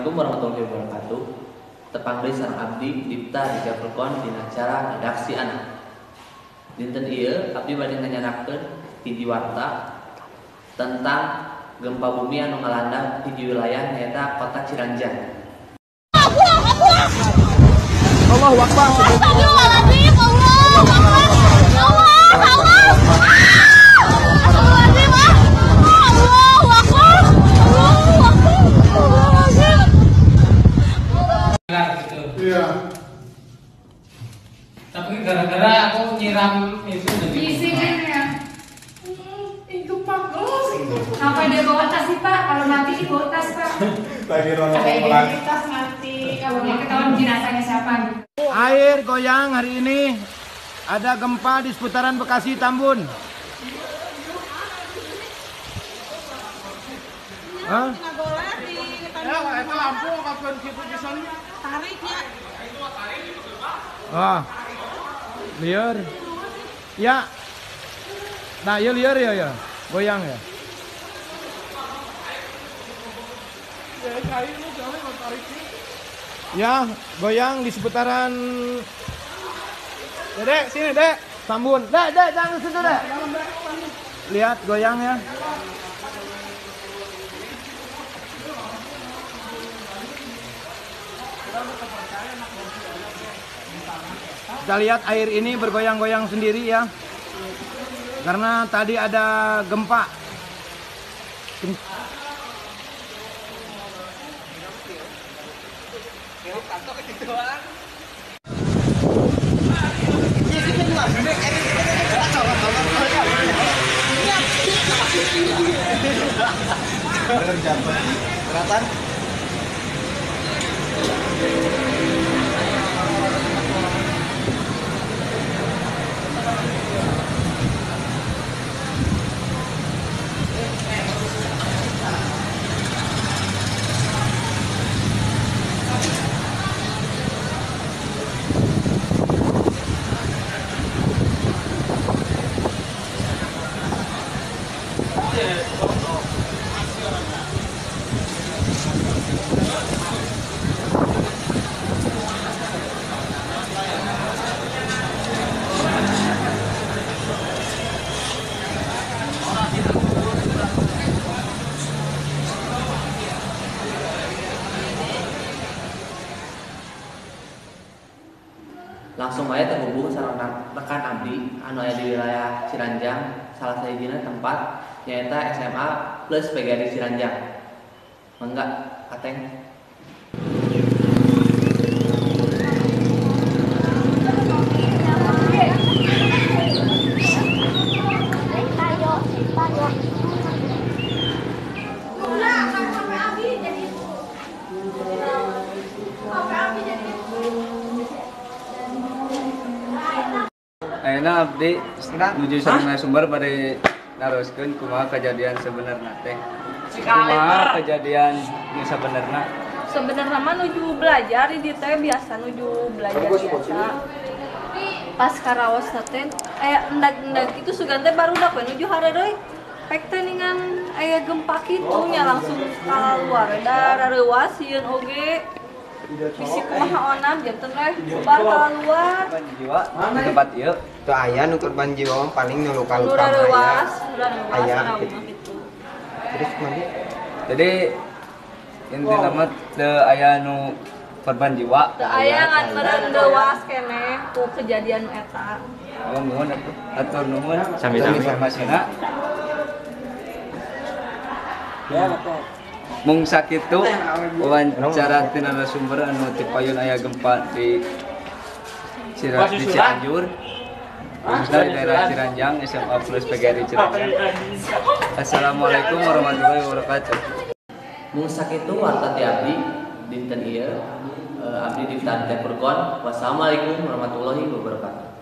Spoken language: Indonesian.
Assalamualaikum warahmatullahi wabarakatuh. Tepang deui sareng abdi Dipta di Capricorn dina acara redaksi anak. Dinten ieu abdi bade nganyanakeun hiji warta tentang gempa bumi anu ngalanda hiji wilayah nyaeta Kota Ciranjang. Allahu Akbar. Astagfirullahaladzim, Allahu Akbar. Iya. Tapi gara-gara aku nyiram itu Isi kan ya. Apa dia bawa tas sih Pak? Kalau mati di bawa tas Pak. Lagi rono Ada pulang. identitas mati. Kalau mau ketahuan jenazahnya siapa gitu. Air goyang hari ini. Ada gempa di seputaran Bekasi Tambun. Hah? Ya, itu lampu kapan gitu pisan. Tariknya. Wah. Liar. Ya. Nah, ya liar ya. Goyang ya. Ya, kayu lu jangan tariknya. Ya, goyang di seputaran. Ya, Dek, sini, Dek. Tambun. Dek, jangan situ, Dek. Lihat goyang ya. Kita lihat air ini bergoyang-goyang sendiri ya. Karena tadi ada gempa. Kelihatan? Langsung aja terhubung sareng rekan abdi anu aya di wilayah Ciranjang, salah sahijina tempat nyaeta SMA plus PGRI Ciranjang. Mangga, Ateng. Ayeuna abdi nuju sareng narasumber bade naroskeun kumaha kejadian sebenarnya teh. Kumaha kejadian nu sabenerna? Sebenarnya mah nuju belajar di dieu teh biasa nuju belajar biasa. Pas karaos teh endag-endag itu sugan teh barudak we nuju hareureuy. Pek teh ningan aya gempa kitu nya langsung kaluar da rareuwas sieun oge. Bisi kumaha onam janten we sebar kaluar. Korban jiwa di tempat ieu. Tuh aya nu korban jiwa paling nu luka-luka Rareuwas aya gitu. terus mandi Jadi intina mah teu aya nu korban jiwa. Teu aya ngan meureun leuwas keneh ku kejadian nu eta. Oh, nuhun atuh. Atur nuhun. Sami-sami. Informasina. Mung sakitu wawancara tina narasumber anu ti payun aya gempa di Cianjur. Khususnya di daerah Ciranjang, SMA plus PGRI Ciranjang. Assalamualaikum warahmatullahi wabarakatuh. Mung sakitu warta ti abdi dinten ieu abdi Dipta di Capricorn. Wassalamualaikum warahmatullahi wabarakatuh.